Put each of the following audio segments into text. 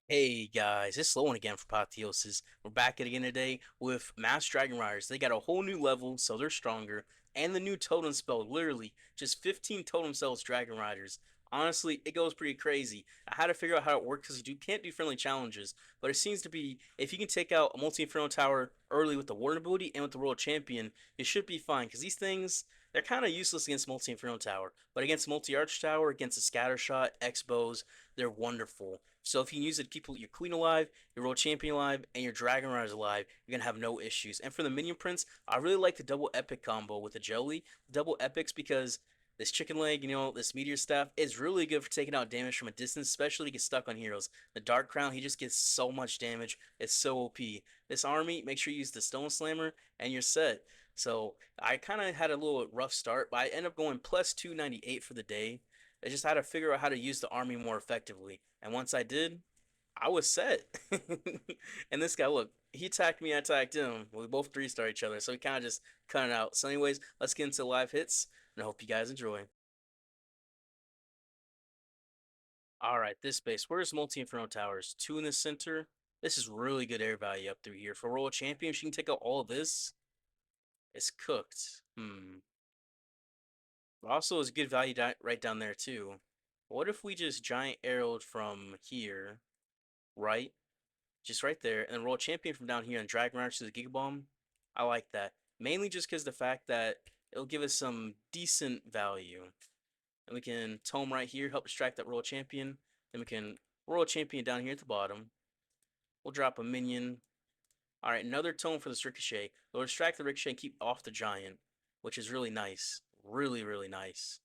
Hey guys, it's Sloan again for Apotheosis. We're back at it again today with Mass Dragon Riders. They got a whole new level, so they're stronger, and the new totem spell. Literally, just 15 totem cells Dragon Riders. Honestly, it goes pretty crazy. I had to figure out how it works because you can't do friendly challenges, but it seems to be if you can take out a multi-inferno tower early with the Warden ability and with the World Champion, you should be fine. Because these things, they're kind of useless against multi-inferno tower, but against multi-arch tower, against a scatter shot, X-bows, they're wonderful. So if you can use it to keep your queen alive, your world champion alive, and your dragon riders alive, you're gonna have no issues. And for the minion prince, I really like the double epic combo with the jelly, double epics because this chicken leg, this meteor staff is really good for taking out damage from a distance, especially if he gets stuck on heroes. The dark crown, he just gets so much damage. It's so OP. This army, make sure you use the stone slammer and you're set. So I kind of had a little rough start, but I ended up going plus 298 for the day. I just had to figure out how to use the army more effectively. And once I did, I was set. And this guy, look, he attacked me, I attacked him. We both three-star each other, so we kind of just cut it out. So anyways, let's get into live hits, and I hope you guys enjoy. All right, this base. Where's multi-inferno towers? Two in the center. This is really good air value up through here. For World Champion, she can take out all of this. It's cooked. Also, is good value right down there, too. What if we just giant arrowed from here, right? Just right there, and then roll champion from down here and Dragon Rider to the Giga Bomb. I like that. Mainly just because the fact that it'll give us some decent value. And we can tome right here, help distract that royal champion. Then we can royal champion down here at the bottom. We'll drop a minion. Alright, another tome for this ricochet. We'll distract the ricochet and keep off the giant, which is really nice. Really, really nice.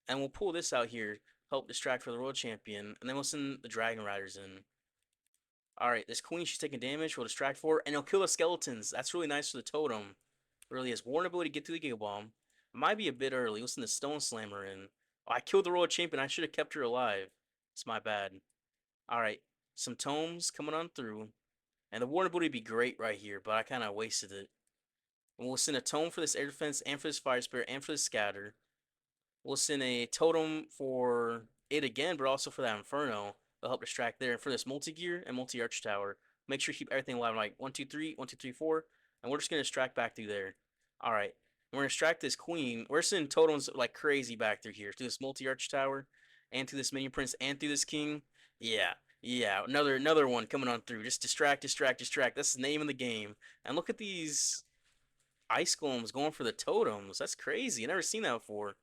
And we'll pull this out here, help distract for the royal champion, and then we'll send the dragon riders in. Alright, this queen, she's taking damage. We'll distract for her, and it'll kill the skeletons. That's really nice for the totem. Really has warn ability to get through the Giga Bomb. Might be a bit early. Listen to Stone Slammer in. Oh, I killed the Royal Champion. I should have kept her alive. It's my bad. Alright, some tomes coming on through. And the warn ability would be great right here, but I kind of wasted it. And we'll send a tome for this air defense, and for this fire spirit, and for this scatter. We'll send a totem for it again, but also for that Inferno. They'll help distract there. And for this multi-gear and multi-arch tower, make sure you keep everything alive. Like 1, 2, 3, 1, 2, 3, 4. And we're just going to distract back through there. Alright. We're going to distract this queen. We're sending totems like crazy back through here. Through this multi-arch tower. And through this minion prince. And through this king. Yeah. Yeah. Another one coming on through. Just distract, distract, distract. That's the name of the game. And look at these ice golems going for the totems. That's crazy. I've never seen that before.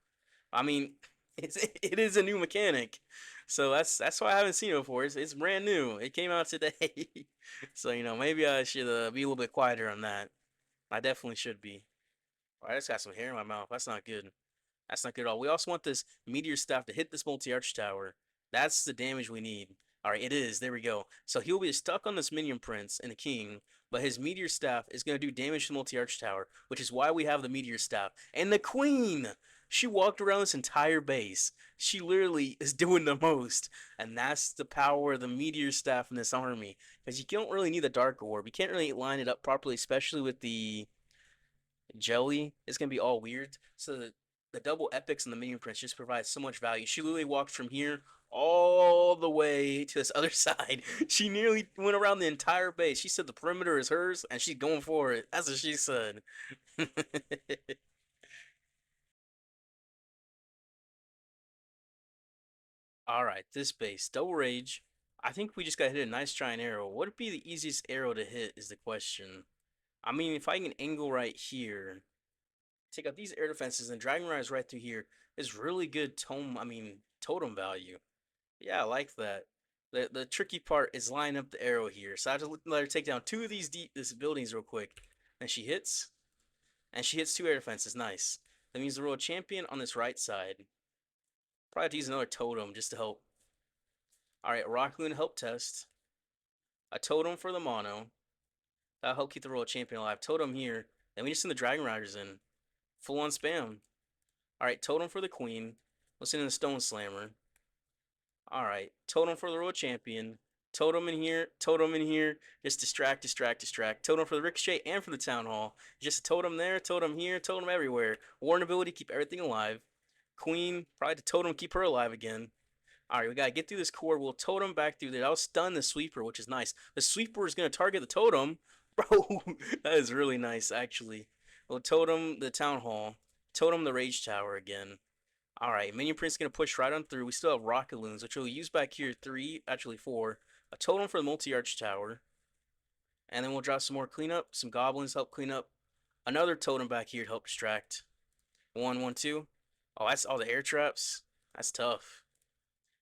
I mean, it is a new mechanic, so that's why I haven't seen it before. It's brand new. It came out today, so maybe I should be a little bit quieter on that. I definitely should be. I just got some hair in my mouth. That's not good. That's not good at all. We also want this meteor staff to hit this multi-arch tower. That's the damage we need. All right, it is. There we go. So he'll be stuck on this minion prince and the king, but his meteor staff is going to do damage to the multi-arch tower, which is why we have the meteor staff. And the queen, she walked around this entire base. She literally is doing the most, and that's the power of the meteor staff in this army. Because you don't really need the dark orb. You can't really line it up properly, especially with the jelly. It's gonna be all weird. So the double epics and the minion prince just provide so much value. She literally walked from here all the way to this other side. She nearly went around the entire base. She said the perimeter is hers and she's going for it. That's what she said. All right, this base double rage. I think we just got hit a nice giant arrow. What would be the easiest arrow to hit is the question. I mean, if I can angle right here, take out these air defenses and Dragon Rise right through here is really good totem value. Yeah, I like that. The tricky part is lining up the arrow here. So I have to let her take down two of these buildings real quick. And she hits two air defenses. Nice. That means the royal champion on this right side. Probably have to use another totem just to help. All right, Rock Loon help test. A totem for the mono. That'll help keep the royal champion alive. Totem here. Then we just send the Dragon Riders in. Full on spam. Alright, totem for the queen. Let's send in the stone slammer. Alright, totem for the royal champion. Totem in here, totem in here. Just distract, distract, distract. Totem for the ricochet and for the town hall. Just a totem there, totem here, totem everywhere. Warn ability, keep everything alive. Queen, probably the totem, keep her alive again. All right, we gotta get through this core. We'll totem back through there. That'll stun the sweeper, which is nice. The sweeper is gonna target the totem, bro. That is really nice, actually. We'll totem the town hall, totem the rage tower again. All right, minion prince gonna push right on through. We still have rocket loons, which we'll use back here. Three, actually four. A totem for the multi-arch tower, and then we'll drop some more cleanup. Some goblins help clean up. Another totem back here to help distract. One, one, two. Oh, that's all the air traps. That's tough.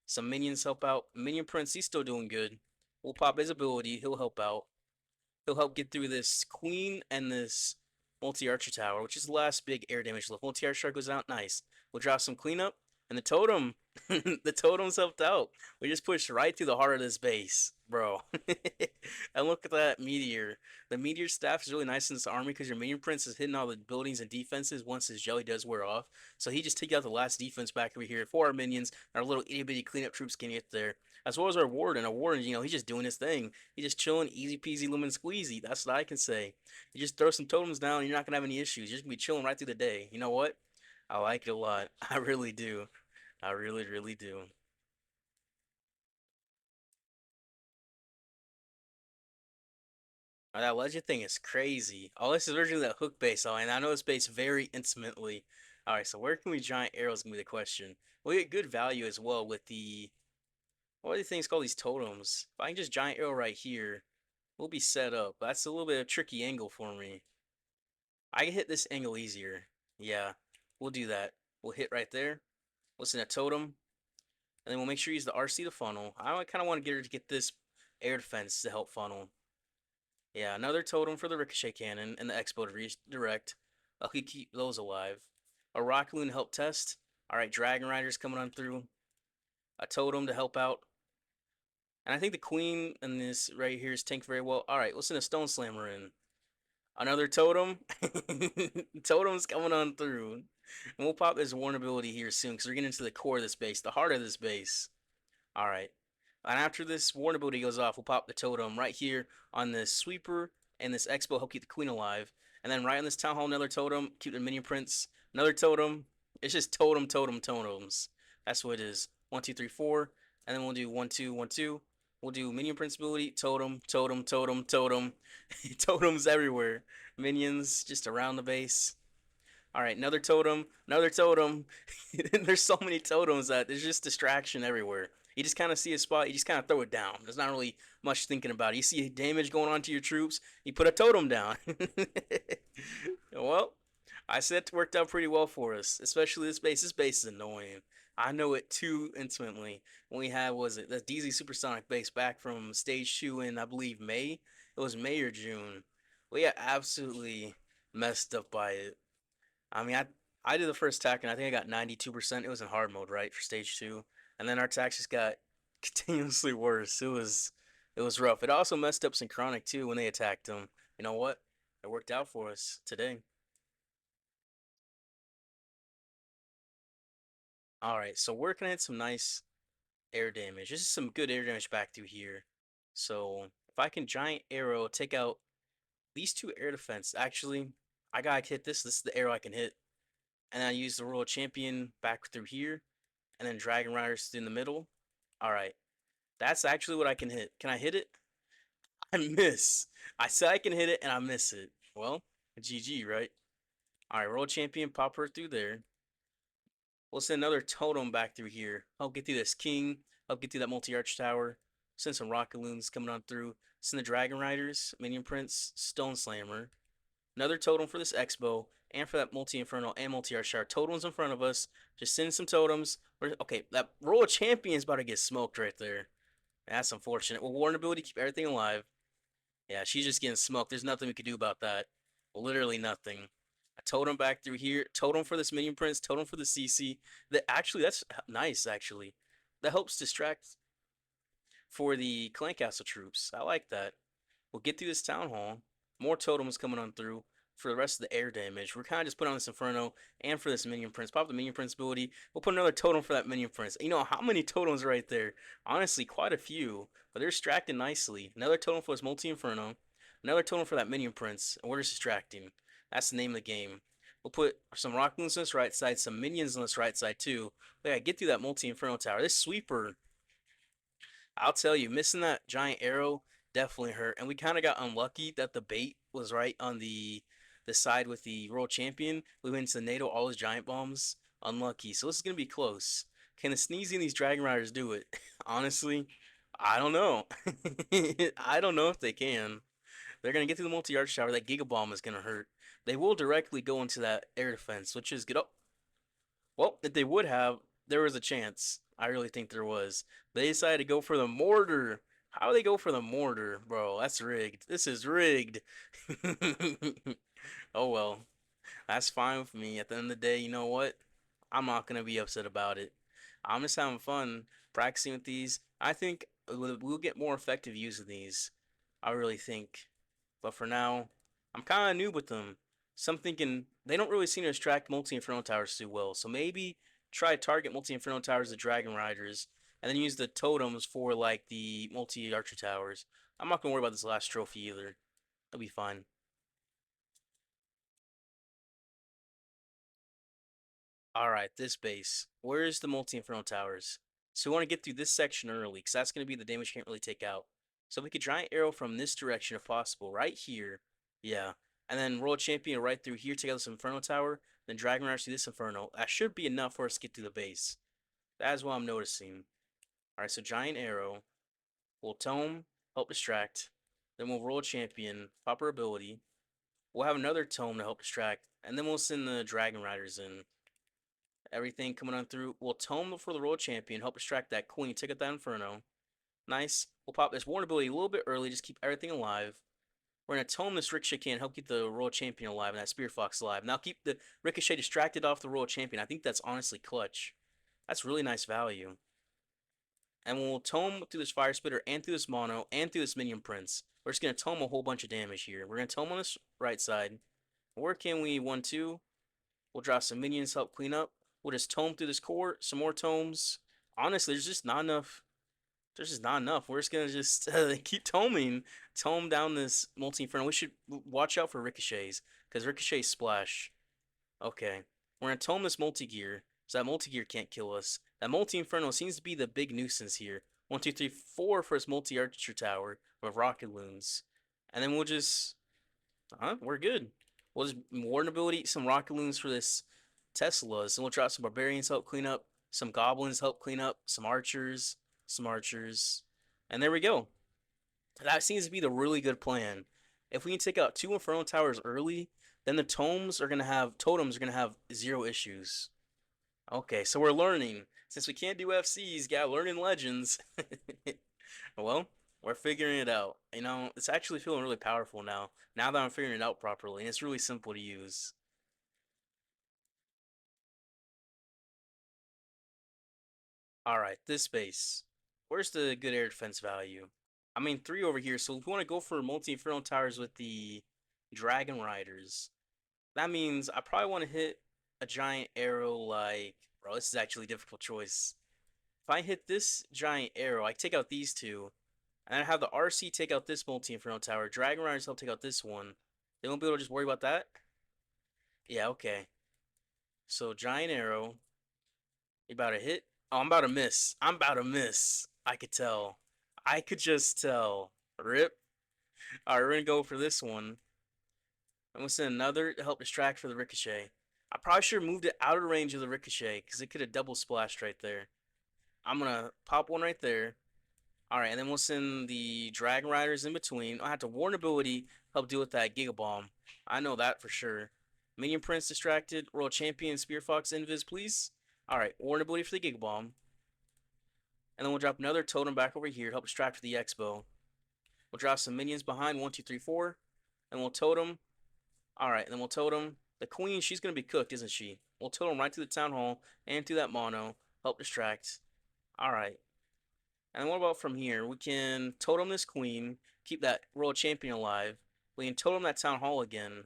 Some minions help out. Minion Prince, he's still doing good. We'll pop his ability. He'll help out. He'll help get through this Queen and this multi-archer tower, which is the last big air damage left. Multi-archer goes out. Nice. We'll drop some cleanup. And the totem, the totems helped out. We just pushed right through the heart of this base, bro. And look at that meteor. The meteor staff is really nice in this army because your minion prince is hitting all the buildings and defenses once his jelly does wear off. So he just take out the last defense back over here for our minions. Our little itty bitty cleanup troops can get there, as well as our warden. Our warden, he's just doing his thing. He's just chilling, easy peasy lemon squeezy. That's what I can say. You just throw some totems down, and you're not gonna have any issues. You're just gonna be chilling right through the day. You know what? I like it a lot. I really do. I really, really do. Oh, that legend thing is crazy. Oh, this is originally that hook base. Oh, and I know this base very intimately. All right, so where can we giant arrows? Gonna be the question. We get good value as well with the what are the things called these totems? If I can just giant arrow right here, we'll be set up. That's a little bit of a tricky angle for me. I can hit this angle easier. Yeah, we'll do that. We'll hit right there. Listen to totem, and then we'll make sure you use the RC to funnel. I kind of want to get her to get this air defense to help funnel. Yeah, another totem for the ricochet cannon and the expo to redirect. I'll keep those alive. A rock loon help test. All right, dragon riders coming on through. A totem to help out. And I think the queen and this right here is tanked very well. All right, let's send a stone slammer in. Another totem. Totem's coming on through. And we'll pop this warn ability here soon because we're getting into the core of this base, the heart of this base. All right. And after this warn ability goes off, we'll pop the totem right here on this sweeper and this expo, help keep the queen alive. And then right on this town hall, another totem, keep the minion prince, another totem. It's just totem, totem, totems. That's what it is. One, two, three, four. And then we'll do one, two, one, two. We'll do minion prince ability, totem, totem, totem, totem. Totems everywhere. Minions just around the base. All right, another totem, another totem. There's so many totems that there's just distraction everywhere. You just kind of see a spot, you just kind of throw it down. There's not really much thinking about it. You see damage going on to your troops, you put a totem down. Well, I said it worked out pretty well for us, especially this base. This base is annoying. I know it too intimately. When we had, was it the DZ Supersonic base back from stage 2 in, I believe, May? It was May or June. We got absolutely messed up by it. I mean, I did the first attack and I think I got 92%. It was in hard mode, right, for stage 2, and then our attacks just got continuously worse. It was rough. It also messed up Synchronic too when they attacked him. You know what? It worked out for us today. All right, so we're gonna hit some nice air damage. This is some good air damage back through here. So if I can giant arrow take out these two air defense, actually, I gotta hit this. This is the arrow I can hit, and I use the World Champion back through here, and then Dragon Riders in the middle. All right, that's actually what I can hit. Can I hit it? I miss. I said I can hit it, and I miss it. Well, GG, right? All right, World Champion, pop her through there. We'll send another totem back through here. Help get through this king. Help get through that multi-arch tower. Send some rocket loons coming on through. Send the Dragon Riders, Minion Prince, Stone Slammer. Another totem for this Expo, and for that multi-infernal and multi-arch tower. Totems in front of us. Just send some totems. Okay, that Royal Champion's about to get smoked right there. That's unfortunate. Well, Warren ability, keep everything alive. Yeah, she's just getting smoked. There's nothing we could do about that. Literally nothing. A totem back through here. Totem for this minion prince. Totem for the CC. That actually, that's nice. Actually, that helps distract for the clan castle troops. I like that. We'll get through this town hall. More totems coming on through for the rest of the air damage. We're kind of just putting on this inferno and for this minion prince. Pop the minion prince ability. We'll put another totem for that minion prince. You know how many totems right there? Honestly, quite a few. But they're distracted nicely. Another totem for this multi inferno. Another totem for that minion prince. And we're just distracting. That's the name of the game. We'll put some rock moons on this right side, some minions on this right side too. But yeah, get through that multi-inferno tower. This sweeper, I'll tell you, missing that giant arrow definitely hurt. And we kind of got unlucky that the bait was right on the side with the world champion. We went into the NATO, all his giant bombs. Unlucky. So this is gonna be close. Can the Sneezy and these Dragon Riders do it? Honestly, I don't know. I don't know if they can. They're gonna get through the multi-arch tower. That Giga Bomb is gonna hurt. They will directly go into that air defense, which is good. Oh, well, if they would have, there was a chance. I really think there was. They decided to go for the mortar. How do they go for the mortar, bro? That's rigged. This is rigged. Oh well, that's fine with me. At the end of the day, you know what? I'm not gonna be upset about it. I'm just having fun practicing with these. I think we'll get more effective use of these. I really think. But for now, I'm kind of new with them. So I'm thinking they don't really seem to extract multi-inferno towers too well. So maybe try target multi-inferno towers, the dragon riders, and then use the totems for like the multi-archer towers. I'm not gonna worry about this last trophy either. It'll be fine. All right, this base. Where's the multi-inferno towers? So we want to get through this section early, because that's going to be the damage you can't really take out. So we could giant arrow from this direction if possible, right here. Yeah. And then roll champion right through here, take out this inferno tower, then dragon rush through this inferno. That should be enough for us to get through the base. That is what I'm noticing. All right, so giant arrow. We'll tome, help distract. Then we'll roll champion, pop her ability. We'll have another tome to help distract, and then we'll send the dragon riders in. Everything coming on through. We'll tome for the world champion, help distract that queen, take out that inferno. Nice. We'll pop this warn ability a little bit early, just keep everything alive. We're gonna tome this Ricochet can help keep the Royal Champion alive and that Spear Fox alive. Now keep the Ricochet distracted off the Royal Champion. I think that's honestly clutch. That's really nice value. And we'll tome through this Fire Spitter and through this Mono and through this Minion Prince. We're just gonna tome a whole bunch of damage here. We're gonna tome on this right side. Where can we 1-2? We'll draw some minions, help clean up. We'll just tome through this court, some more tomes. Honestly, there's just not enough. There's just not enough. We're just gonna just keep toming, tome down this multi inferno. We should watch out for ricochets because ricochet splash. Okay, we're gonna tome this multi gear so that multi gear can't kill us. That multi inferno seems to be the big nuisance here. 1, 2, 3, 4 for its multi archer tower with rocket loons, and then we'll just we're good. We'll just warden ability some rocket loons for this Teslas, and we'll drop some barbarians to help clean up, some goblins to help clean up, some archers, and there we go. That seems to be the really good plan. If we can take out 2 inferno towers early, then the totems are gonna have zero issues. Okay, so we're learning. Since we can't do FCs, gotta learn in legends. Well, we're figuring it out. You know, it's actually feeling really powerful now. Now that I'm figuring it out properly, and it's really simple to use. All right, this base. Where's the good air defense value? I mean, 3 over here. So if we want to go for multi-inferno towers with the dragon riders, that means I probably want to hit a giant arrow like, bro, this is actually a difficult choice. If I hit this giant arrow, I take out these two, and I have the RC take out this multi-inferno tower. Dragon riders help take out this one. They won't be able to just worry about that? Yeah, okay. So giant arrow. You about to hit? Oh, I'm about to miss. I'm about to miss. I could tell. I could just tell. Rip. Alright, we're gonna go for this one. I'm gonna send another to help distract for the ricochet. I probably should have moved it out of range of the ricochet because it could have double splashed right there. I'm gonna pop one right there. Alright, and then we'll send the Dragon Riders in between. I have to warn ability help deal with that Giga Bomb. I know that for sure. Minion Prince distracted. Royal Champion Spear Fox Invis, please. Alright, warn ability for the Giga Bomb. And then we'll drop another totem back over here, help distract for the Expo. We'll drop some minions behind, 1, 2, 3, 4. And we'll totem. Alright, and then we'll totem. The queen, she's going to be cooked, isn't she? We'll totem right to the town hall and to that mono. Help distract. Alright. And what about from here? We can totem this queen, keep that royal champion alive. We can totem that town hall again.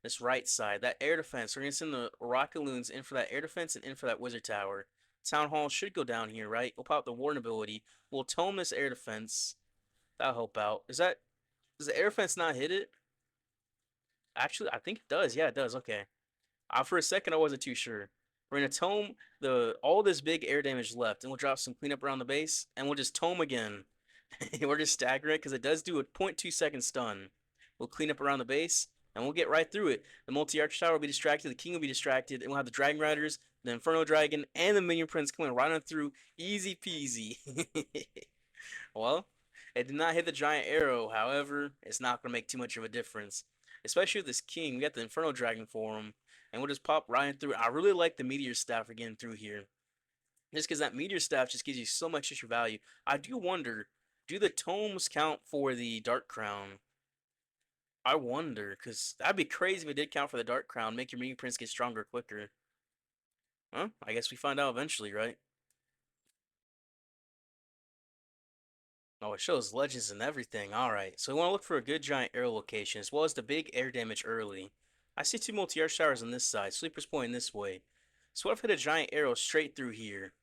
This right side, that air defense. We're going to send the rocket loons in for that air defense and in for that wizard tower. Town hall should go down here, right? We'll pop the warden ability. We'll tome this air defense. That'll help out. Does the air defense not hit it? Actually, I think it does. Yeah, it does. Okay. For a second, I wasn't too sure. We're gonna tome the all this big air damage left, and we'll drop some cleanup around the base, and we'll just tome again. We're just staggering it because it does do a 0.2 second stun. We'll clean up around the base, and we'll get right through it. The multi-arch tower will be distracted, the king will be distracted, and we'll have the dragon riders, the inferno dragon, and the minion prince coming right on through, easy peasy. Well, it did not hit the giant arrow. However, it's not going to make too much of a difference. Especially with this king. We got the Inferno Dragon for him. And we'll just pop right through. I really like the Meteor Staff for getting through here. Just because that Meteor Staff just gives you so much extra value. I do wonder, do the tomes count for the Dark Crown? I wonder, because that'd be crazy if it did count for the Dark Crown. Make your Meteor Prince get stronger quicker. Huh? I guess we find out eventually, right? Oh, it shows legends and everything. Alright, so we want to look for a good giant arrow location, as well as the big air damage early. I see two multi-arch towers on this side, Sleeper's pointing this way. So what if I hit a giant arrow straight through here,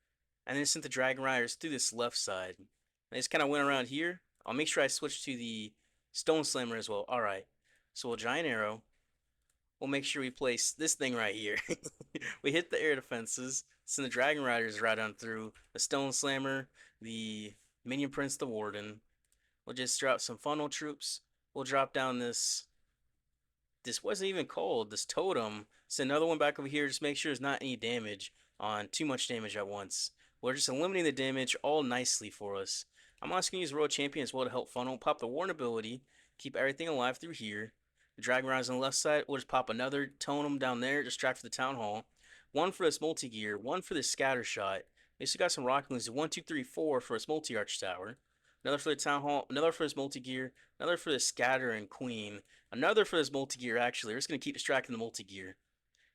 and then sent the Dragon Riders through this left side? And I just kind of went around here. I'll make sure I switch to the Stone Slammer as well. Alright, so we'll giant arrow. We'll make sure we place this thing right here. We hit the air defenses, send the Dragon Riders right on through, the Stone Slammer, the Minion Prince, the Warden. We'll just drop some funnel troops. We'll drop down this wasn't even called, this totem. Send another one back over here. Just make sure there's not any damage on too much damage at once. We're just eliminating the damage all nicely for us. I'm also going to use Royal Champion as well to help funnel. Pop the Warden ability. Keep everything alive through here. The Dragon Riders on the left side. We'll just pop another totem down there. Distract for the Town Hall. One for this multi-gear. One for this scatter shot. We still got some rocket moves. 1, 2, 3, 4 for this multi-arch tower. Another for the Town Hall. Another for this multi-gear. Another for the scatter and queen. Another for this multi-gear, actually. We're just going to keep distracting the multi-gear.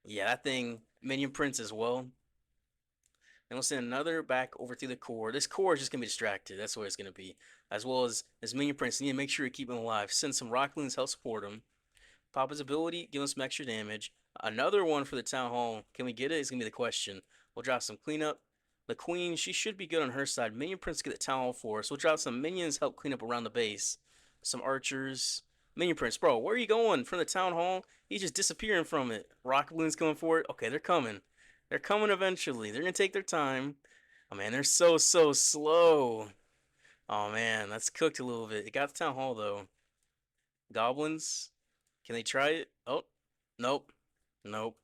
Yeah, that thing, Minion Prince as well. And we'll send another back over through the core. This core is just going to be distracted. That's what it's going to be. As well as this Minion Prince. You need to make sure you keep him alive. Send some Rock Loons, help support him. Pop his ability, give him some extra damage. Another one for the Town Hall. Can we get it? Is going to be the question. We'll drop some cleanup. The Queen, she should be good on her side. Minion Prince get the Town Hall for us. We'll drop some minions, help clean up around the base. Some archers. Minion Prince, bro, where are you going from the Town Hall? He's just disappearing from it. Rocket Balloon's coming for it. Okay, they're coming. They're coming eventually. They're going to take their time. Oh, man, they're so slow. Oh, man, that's cooked a little bit. It got the Town Hall, though. Goblins, can they try it? Oh, nope. Nope.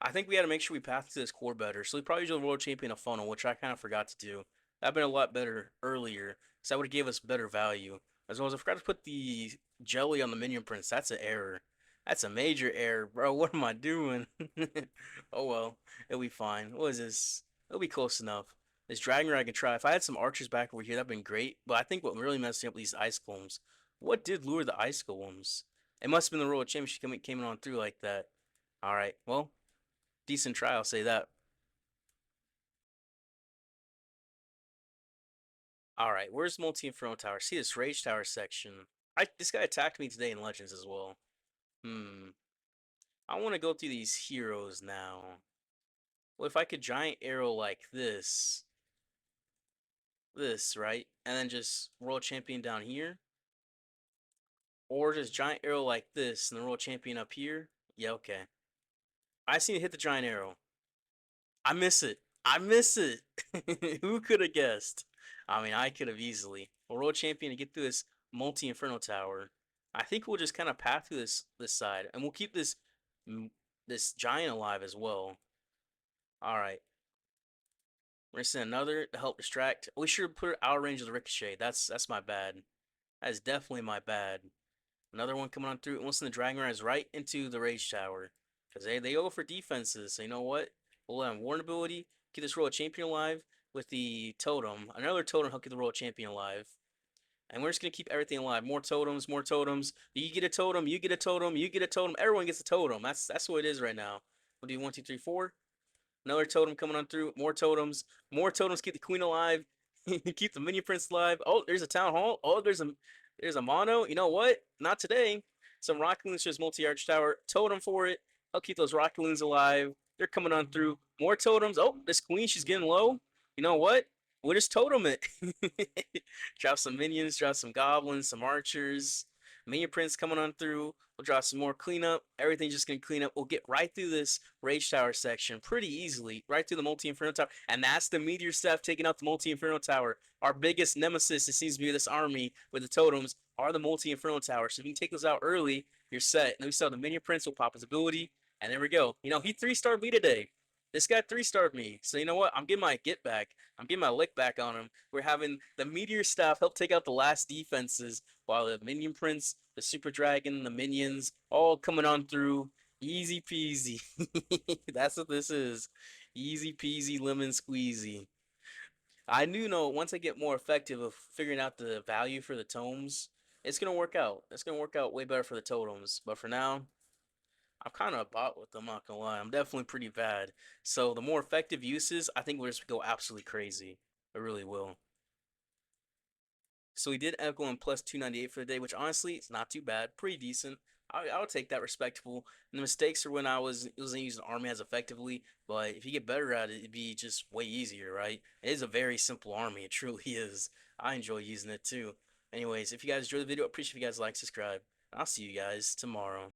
I think we got to make sure we path to this core better. So we probably use the World Champion a funnel, which I kind of forgot to do. That'd been a lot better earlier, because that would have gave us better value. As well as I forgot to put the jelly on the Minion Prince. That's an error. That's a major error, bro. What am I doing? Oh well, it'll be fine. What is this? It'll be close enough. This Dragon Ride I can try. If I had some archers back over here, that'd been great. But I think what really messed me up these ice golems. What did lure the ice golems? It must have been the Royal Championship came on through like that. All right, well, decent try, I'll say that. All right, where's Multi Inferno Tower? See this Rage Tower section. This guy attacked me today in Legends as well. Hmm. I want to go through these heroes now. What if I could giant arrow like this, right? And then just World Champion down here? Or just giant arrow like this and the World Champion up here? Yeah, okay. I just need to hit the giant arrow. I miss it. I miss it. Who could have guessed? I mean, I could have easily. A world champion to get through this multi inferno tower. I think we'll just kind of path through this side, and we'll keep this giant alive as well. All right, we're gonna send another to help distract. We should put it out of range of the ricochet. That's my bad. That is definitely my bad. Another one coming on through. And we'll send the dragon rise right into the rage tower, because they go for defenses. So you know what? We'll have warn ability. Keep this royal champion alive with the totem. Another totem help keep the royal champion alive. And we're just gonna keep everything alive. More totems, more totems. You get a totem, you get a totem, you get a totem. Everyone gets a totem. That's what it is right now. We'll do 1, 2, 3, 4. Another totem coming on through. More totems. More totems keep the queen alive. Keep the minion prince alive. Oh, there's a town hall. Oh, there's a mono. You know what? Not today. Some rocket loons just multi-arch tower. Totem for it. I'll keep those rocket loons alive. They're coming on through. More totems. Oh, this queen, she's getting low. You know what? We'll just totem it. Drop some minions. Drop some goblins. Some archers. Minion Prince coming on through. We'll drop some more cleanup. Everything's just gonna clean up. We'll get right through this Rage Tower section pretty easily, right through the Multi Inferno Tower, and that's the Meteor Staff taking out the Multi Inferno Tower. Our biggest nemesis, it seems to be this army with the totems, are the Multi Inferno Tower. So if you can take those out early, you're set. And then we saw the Minion Prince will pop his ability, and there we go. You know, he 3-starred me today. This guy 3-starred me. So you know what? I'm getting my get back. I'm getting my lick back on him. We're having the Meteor Staff help take out the last defenses while the Minion Prince, the Super Dragon, the minions, all coming on through. Easy peasy. That's what this is. Easy peasy lemon squeezy. I do know once I get more effective of figuring out the value for the tomes, it's gonna work out. It's gonna work out way better for the totems. But for now, I'm kind of a bot with them, not gonna lie. I'm definitely pretty bad. So the more effective uses, I think we'll just go absolutely crazy. It really will. So we did Echo and plus 298 for the day, which honestly, it's not too bad. Pretty decent. I would take that respectable. And the mistakes are when I wasn't using army as effectively, but if you get better at it, it'd be just way easier, right? It is a very simple army. It truly is. I enjoy using it too. Anyways, if you guys enjoyed the video, I appreciate if you guys like, subscribe. I'll see you guys tomorrow.